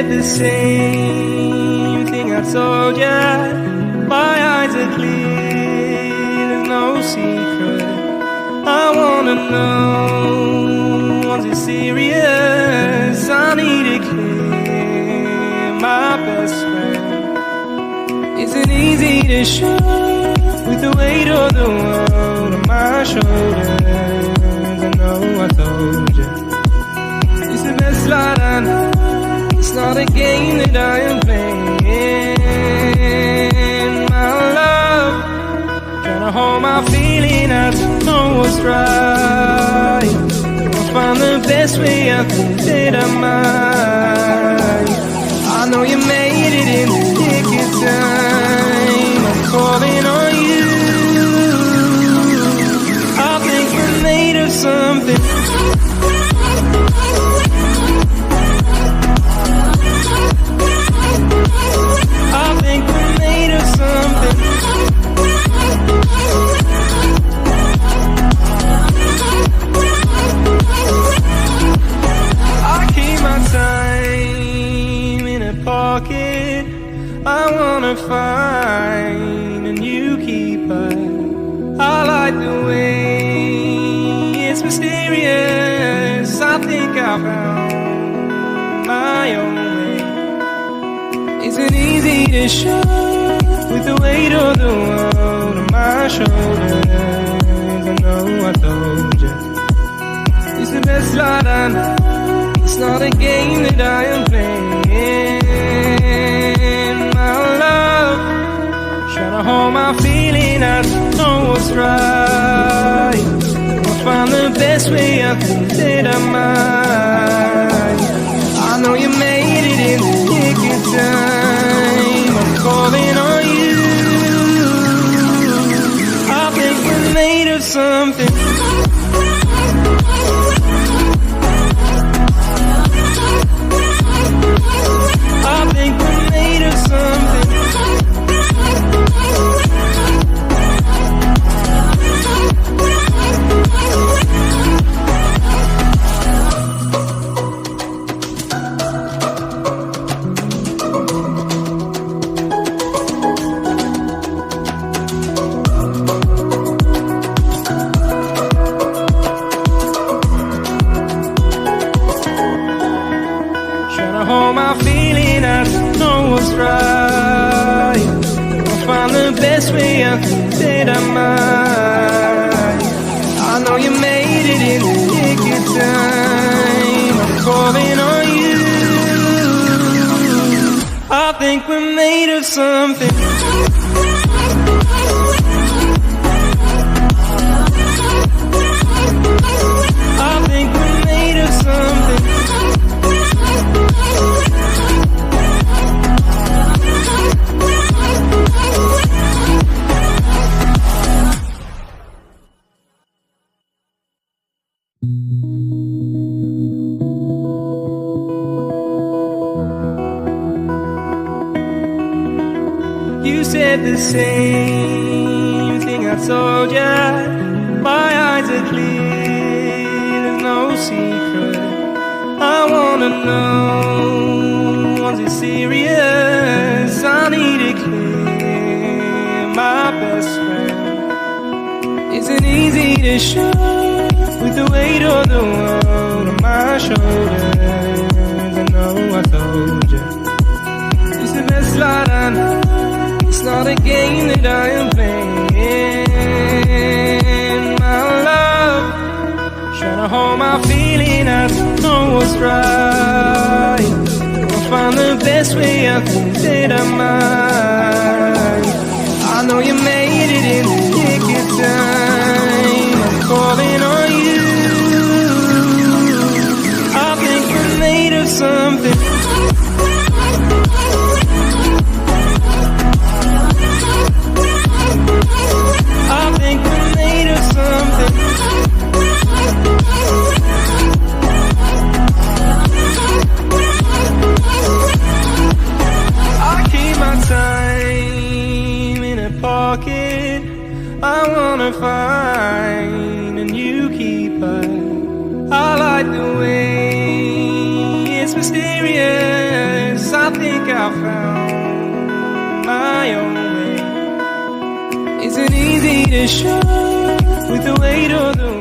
said the same thing I told ya. My eyes are clear, there's no secret. I wanna know, was it serious? I need it clear, my best friend. Isn't easy to show with the weight of the world on my shoulders. I know I told you, it's the best light I know. It's not a game that I am playing. My love, trying to hold my feeling, I don't know what's right. I'll find the best way, I think that I might. I know you made it in the nick of time. I'm calling on you. I think we're made of something. I think we're made of something. I keep my time in a pocket. I wanna find a new keeper. I like the way it's mysterious. I think I found my own way. Isn't easy to show with the weight of the world on my shoulders. I know I told you, it's the best light I know. It's not a game that I am playing. My love, trying to hold my feeling, I don't know what's right. I'll find the best way, I think that I might. I know you made it in the nick of time. I'm calling on you. I think we're made of something. I think we're made of something. Hold my feeling, I don't know what's right. I'll find the best way, I think that I might. I know you made it in the nick of time. I'm calling on you. I think we're made of something. I think we're made of something. You said the same thing I told ya. My eyes are clear, there's no secret. I wanna know, was it serious? I need it clear, my best friend. Isn't easy to show with the weight of the world on my shoulders. I know I told you, it's the best light I know. It's not a game that I am playing. My love, trying to hold my feeling, I don't know what's right. I'll find the best way, I think that I might. I know you made it in the nick of time. I'm calling on you. I think we're made of something. I think we're made of something. I keep my time in a pocket. I wanna find a new keeper. I like the way it's mysterious. to show with the weight of the